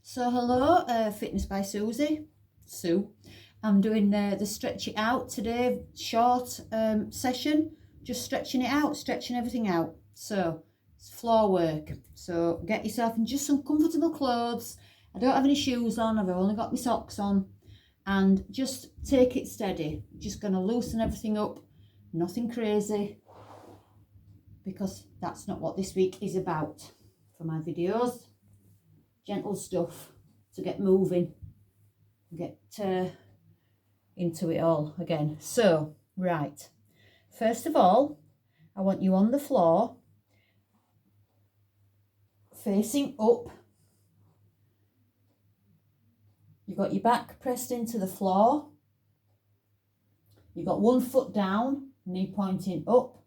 So hello, Fitness by Susie, Sue. I'm doing the stretch it out today, short session, just stretching it out, stretching everything out. So it's floor work. So get yourself in just some comfortable clothes. I don't have any shoes on, I've only got my socks on. And just take it steady. Just gonna loosen everything up, nothing crazy, because that's not what this week is about for my videos. Gentle stuff to get moving, get into it all again. So, right, first of all, I want you on the floor, facing up. You've got your back pressed into the floor. You've got one foot down, knee pointing up.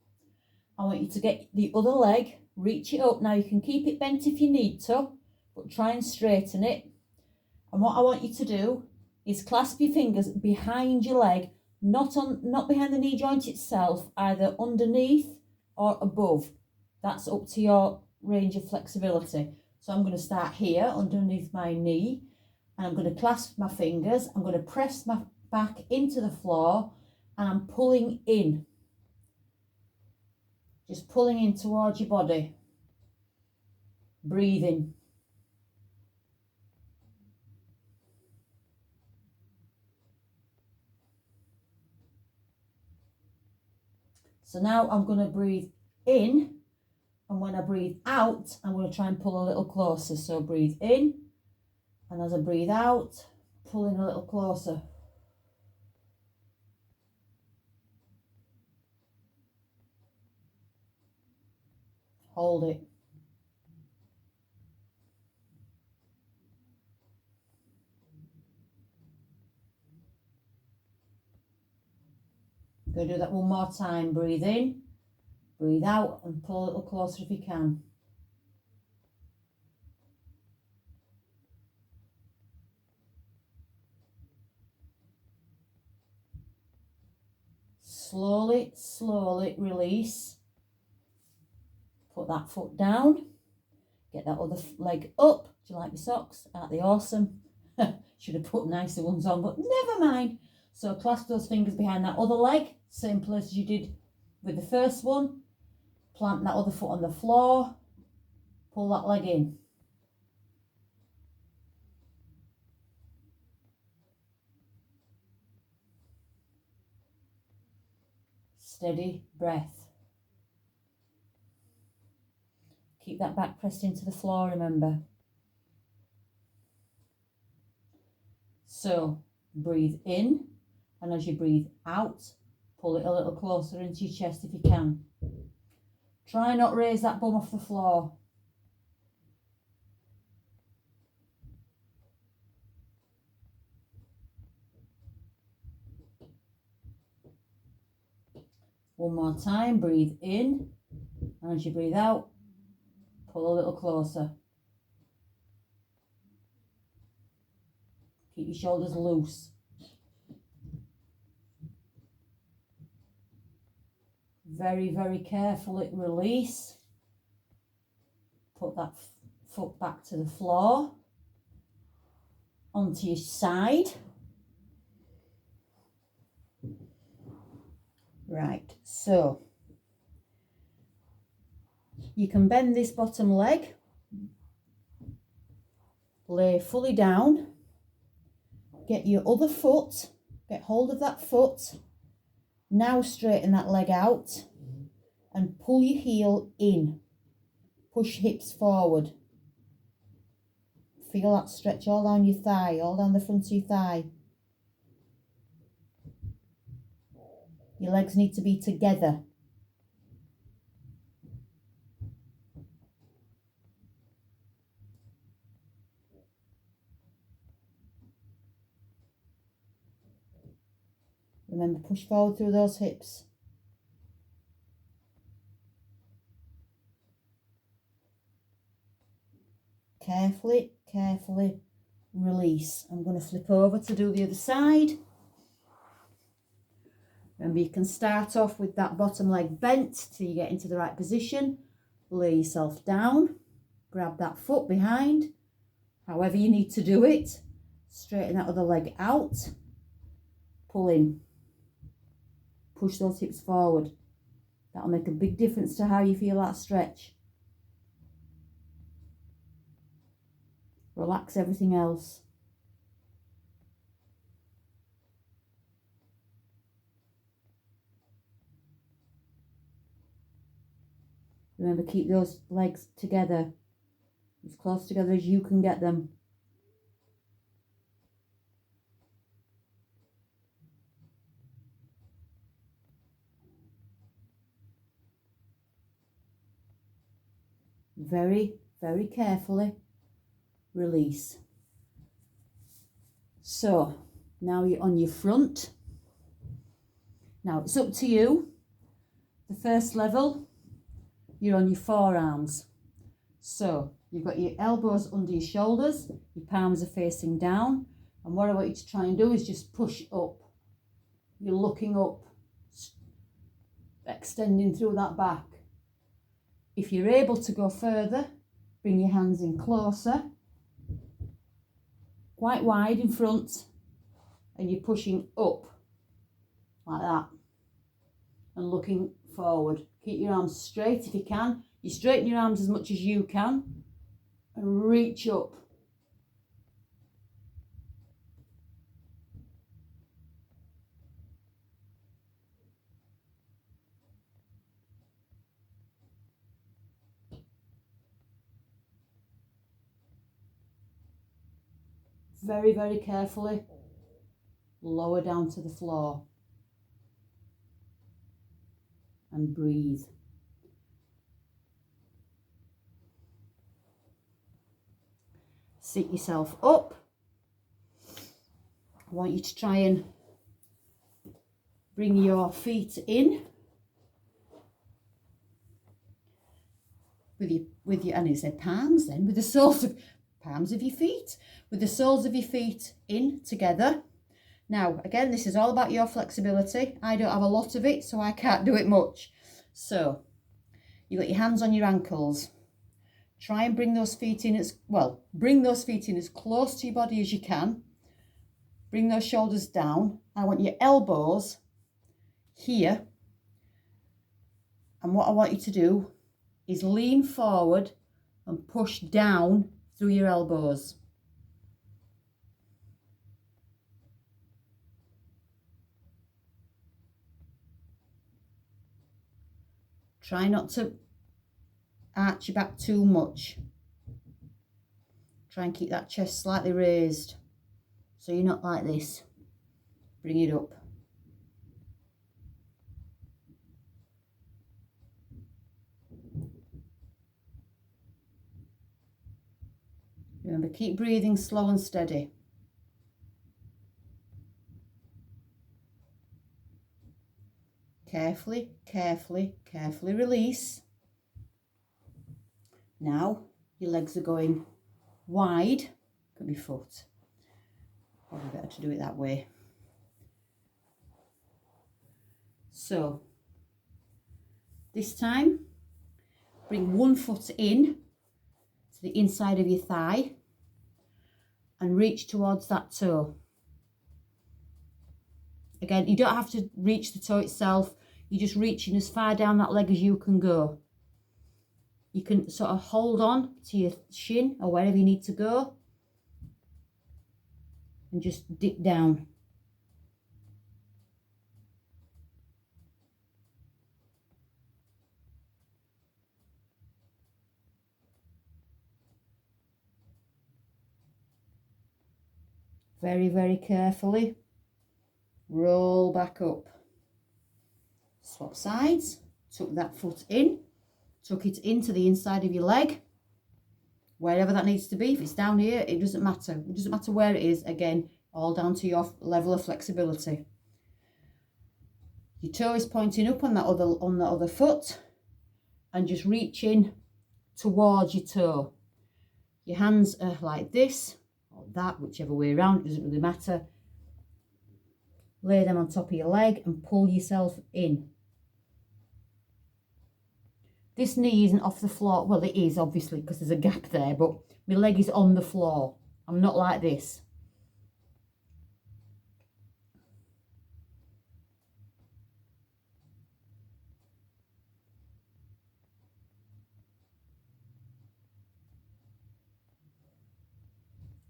I want you to get the other leg, reach it up. Now you can keep it bent if you need to, but try and straighten it. And what I want you to do is clasp your fingers behind your leg, not behind the knee joint itself, either underneath or above. That's up to your range of flexibility. So I'm going to start here underneath my knee, and I'm going to clasp my fingers. I'm going to press my back into the floor, and I'm pulling in. Just pulling in towards your body. Breathing. So now I'm going to breathe in, and when I breathe out, I'm going to try and pull a little closer. So breathe in, and as I breathe out, pull in a little closer. Hold it. Go do that one more time. Breathe in, breathe out, and pull a little closer if you can. Slowly, slowly release. Put that foot down. Get that other leg up. Do you like your socks? Aren't they awesome? Should have put nicer ones on, but never mind. So clasp those fingers behind that other leg, same place as you did with the first one. Plant that other foot on the floor. Pull that leg in. Steady breath. Keep that back pressed into the floor, remember. So breathe in, and as you breathe out, pull it a little closer into your chest if you can. Try not raise that bum off the floor. One more time, breathe in, and as you breathe out, pull a little closer. Keep your shoulders loose. Very, very carefully release. Put that foot back to the floor, onto your side. Right, so you can bend this bottom leg, lay fully down, get your other foot, get hold of that foot, now straighten that leg out and pull your heel in, push hips forward. Feel that stretch all down your thigh, all down the front of your thigh. Your legs need to be together. Remember, push forward through those hips. Carefully, carefully release. I'm going to flip over to do the other side. Remember, you can start off with that bottom leg bent till you get into the right position. Lay yourself down, grab that foot behind, However you need to do it. Straighten that other leg out. Pull in. Push those hips forward. That'll make a big difference to how you feel that stretch. Relax everything else. Remember, keep those legs together, as close together as you can get them. Very, very carefully release. So now you're on your front. Now it's up to you. The first level, you're on your forearms. So you've got your elbows under your shoulders, your palms are facing down, and what I want you to try and do is just push up. You're looking up, extending through that back. If you're able to go further, bring your hands in closer, quite wide in front, and you're pushing up like that and looking forward. Keep your arms straight if you can. You straighten your arms as much as you can and reach up. Very, very carefully lower down to the floor and breathe. Sit yourself up. I want you to try and bring your feet in with your and I said palms then, with the soles of palms of your feet, with the soles of your feet in together. Now again, this is all about your flexibility. I don't have a lot of it, so I can't do it much. So you've got your hands on your ankles. Try and bring those feet in as close to your body as you can. Bring those shoulders down. I want your elbows here. And what I want you to do is lean forward and push down through your elbows. Try not to arch your back too much. Try and keep that chest slightly raised so you're not like this. Bring it up. Remember, keep breathing slow and steady. Carefully, carefully, carefully release. Now your legs are going wide. Could be foot. Probably better to do it that way. So this time, bring one foot in to the inside of your thigh and reach towards that toe. Again, you don't have to reach the toe itself. You're just reaching as far down that leg as you can go. You can sort of hold on to your shin or wherever you need to go and just dip down. Very, very carefully. Roll back up. Swap sides. Tuck that foot in. Tuck it into the inside of your leg. Wherever that needs to be. If it's down here, it doesn't matter. It doesn't matter where it is. Again, all down to your level of flexibility. Your toe is pointing up on that other foot. And just reaching towards your toe. Your hands are like this. Or that, whichever way around. It doesn't really matter. Lay them on top of your leg and pull yourself in. This knee isn't off the floor. Well, it is obviously because there's a gap there, but my leg is on the floor. I'm not like this.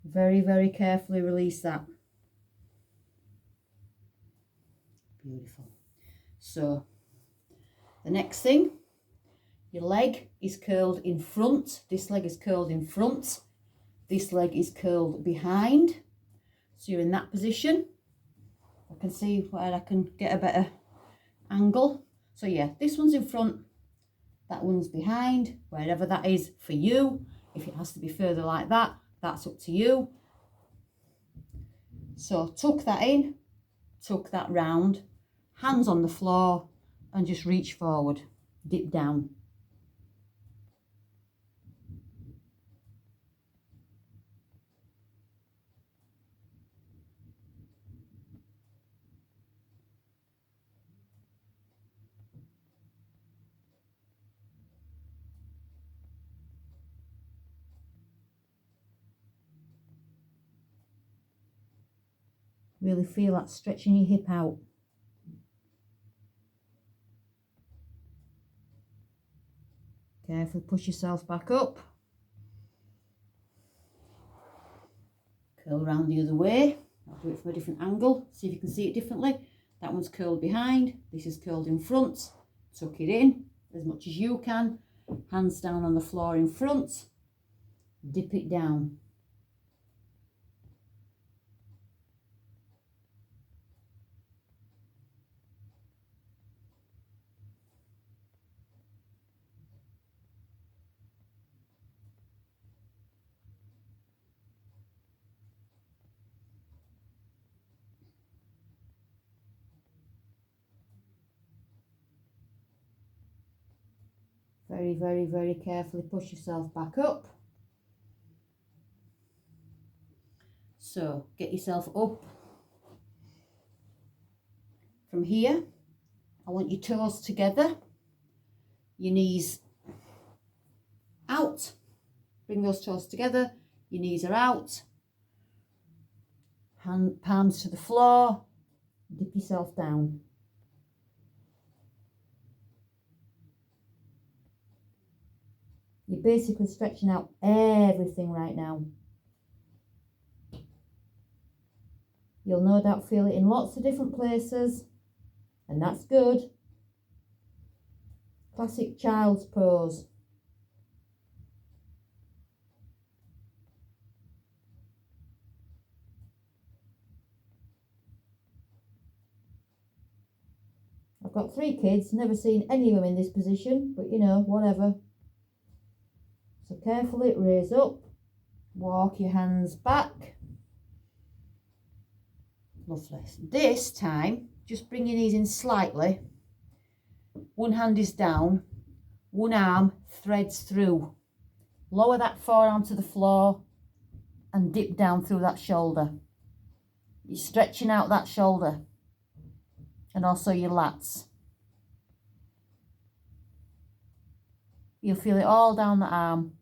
Very, very carefully release that. Beautiful. So the next thing, your leg is curled in front. This leg is curled in front. This leg is curled behind. So you're in that position. I can see where I can get a better angle. So yeah, this one's in front, that one's behind, wherever that is for you. If it has to be further like that, that's up to you. So tuck that in, tuck that round, hands on the floor, and just reach forward, dip down. Really feel that stretching your hip out. Carefully push yourself back up. Curl around the other way. I'll do it from a different angle, see if you can see it differently. That one's curled behind, this is curled in front. Tuck it in as much as you can. Hands down on the floor in front. Dip it down. Very, very, very carefully push yourself back up. So get yourself up. From here, I want your toes together, your knees out. Bring those toes together, your knees are out. Hand, palms to the floor, dip yourself down. You're basically stretching out everything right now. You'll no doubt feel it in lots of different places, and that's good. Classic child's pose. I've got 3 kids, never seen any of them in this position, but you know, whatever. So carefully raise up, walk your hands back. Lovely. This time, just bring your knees in slightly. One hand is down, one arm threads through. Lower that forearm to the floor and dip down through that shoulder. You're stretching out that shoulder and also your lats. You'll feel it all down the arm.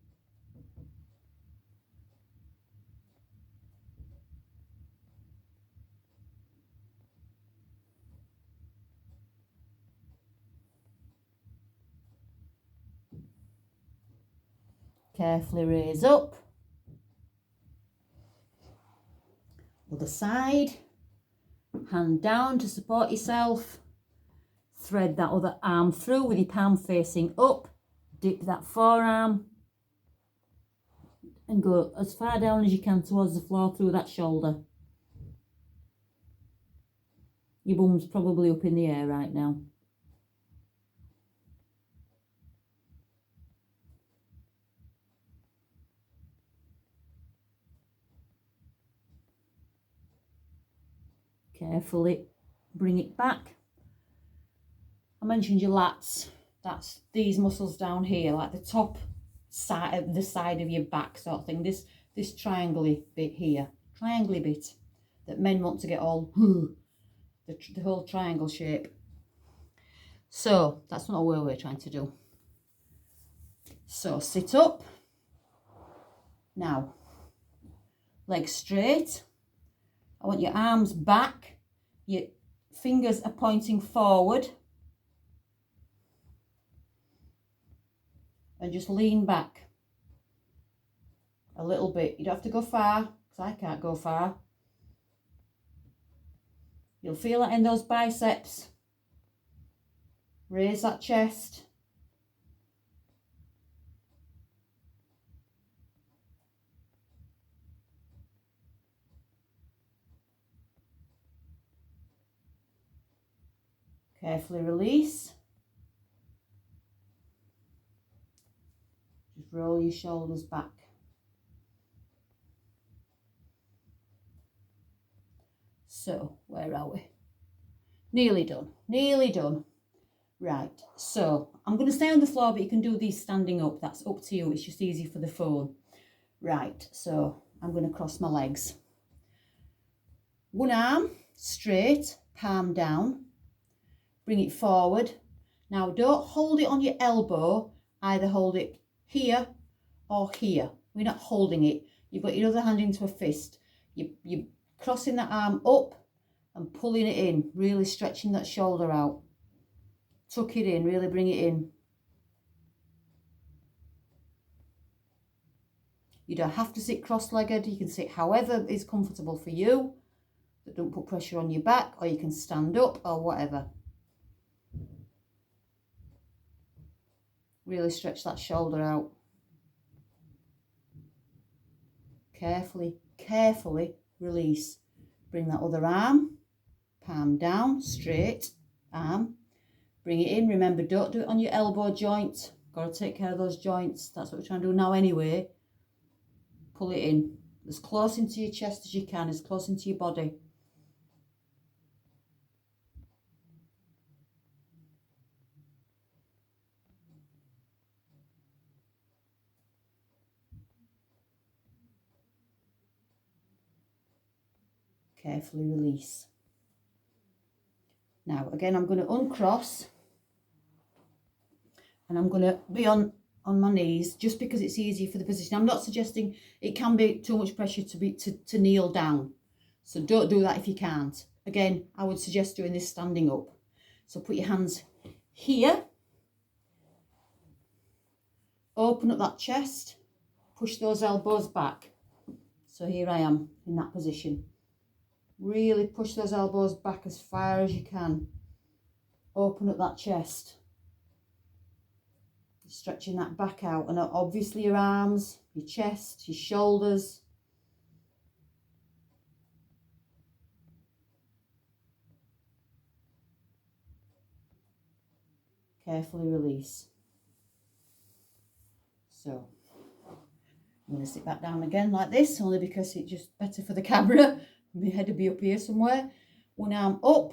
Carefully raise up. Other side. Hand down to support yourself. Thread that other arm through with your palm facing up. Dip that forearm. And go as far down as you can towards the floor through that shoulder. Your bum's probably up in the air right now. Carefully bring it back. I mentioned your lats. That's these muscles down here, like the top side, the side of your back sort of thing. This triangle-y bit here, triangle-y bit that men want to get all the whole triangle shape. So that's not what we're trying to do. So sit up. Now, legs straight. I want your arms back, your fingers are pointing forward. And just lean back a little bit. You don't have to go far, because I can't go far. You'll feel that in those biceps. Raise that chest. Carefully release. Just roll your shoulders back. So, where are we? Nearly done, nearly done. Right, so I'm going to stay on the floor, but you can do these standing up. That's up to you. It's just easy for the phone. Right, so I'm going to cross my legs. One arm straight, palm down. Bring it forward. Now, don't hold it on your elbow. Either hold it here or here. We're not holding it. You've got your other hand into a fist. You're crossing that arm up and pulling it in, really stretching that shoulder out. Tuck it in, really bring it in. You don't have to sit cross-legged. You can sit however is comfortable for you. But don't put pressure on your back, or you can stand up or whatever. Really stretch that shoulder out. Carefully, carefully release. Bring that other arm, palm down, straight arm. Bring it in. Remember, don't do it on your elbow joint. Got to take care of those joints. That's what we're trying to do now anyway. Pull it in. As close into your chest as you can, as close into your body. Carefully release. Now, again, I'm going to uncross. And I'm going to be on my knees, just because it's easier for the position. I'm not suggesting it can be too much pressure to kneel down. So don't do that if you can't. Again, I would suggest doing this standing up. So put your hands here. Open up that chest. Push those elbows back. So here I am in that position. Really push those elbows back as far as you can. Open up that chest. Stretching that back out, and obviously your arms, your chest, your shoulders. Carefully release. So I'm going to sit back down again like this, only because it's just better for the camera. My head will be up here somewhere. One arm up,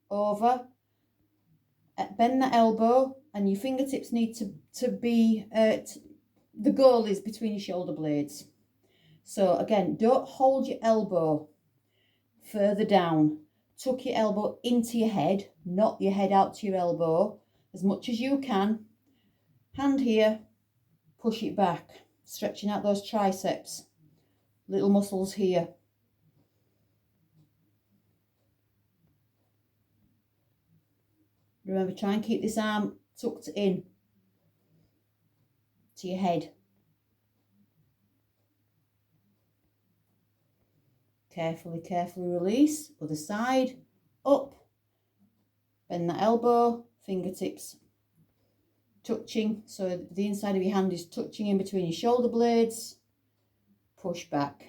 over, bend the elbow, and your fingertips need to be, the goal is between your shoulder blades. So again, don't hold your elbow further down. Tuck your elbow into your head, not your head out to your elbow, as much as you can. Hand here, push it back, stretching out those triceps, little muscles here. Remember, try and keep this arm tucked in to your head. Carefully, carefully release. Other side, up. Bend the elbow, fingertips touching. So the inside of your hand is touching in between your shoulder blades. Push back.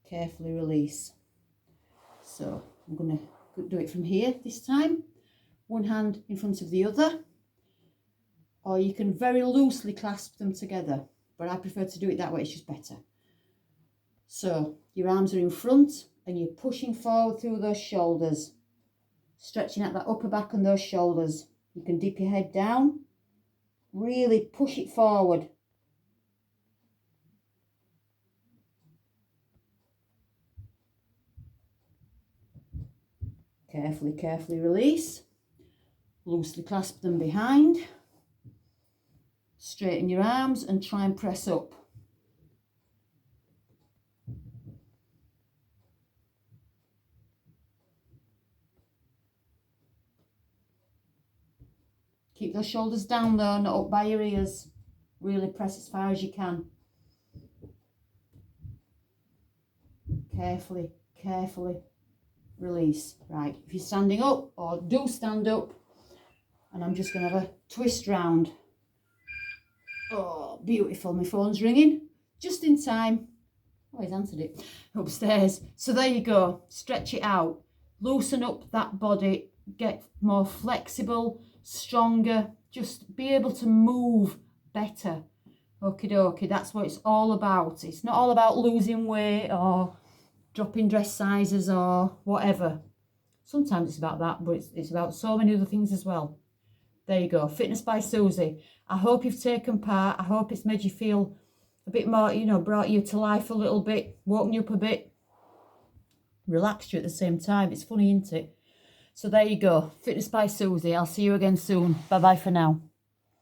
Carefully release. So I'm going to do it from here this time. One hand in front of the other, or you can very loosely clasp them together, but I prefer to do it that way. It's just better. So your arms are in front and you're pushing forward through those shoulders, stretching out that upper back and those shoulders. You can dip your head down, really push it forward. Carefully, carefully release. Loosely clasp them behind. Straighten your arms and try and press up. Keep those shoulders down though, not up by your ears. Really press as far as you can. Carefully, carefully release. Right, if you're standing up, or do stand up, and I'm just going to have a twist round. Oh, beautiful. My phone's ringing. Just in time. Oh, he's answered it. Upstairs. So there you go. Stretch it out. Loosen up that body. Get more flexible, stronger. Just be able to move better. Okie dokie. That's what it's all about. It's not all about losing weight or dropping dress sizes or whatever. Sometimes it's about that, but it's about so many other things as well. There you go. Fitness by Susie. I hope you've taken part. I hope it's made you feel a bit more, you know, brought you to life a little bit, woken you up a bit, relaxed you at the same time. It's funny, isn't it? So there you go. Fitness by Susie. I'll see you again soon. Bye-bye for now.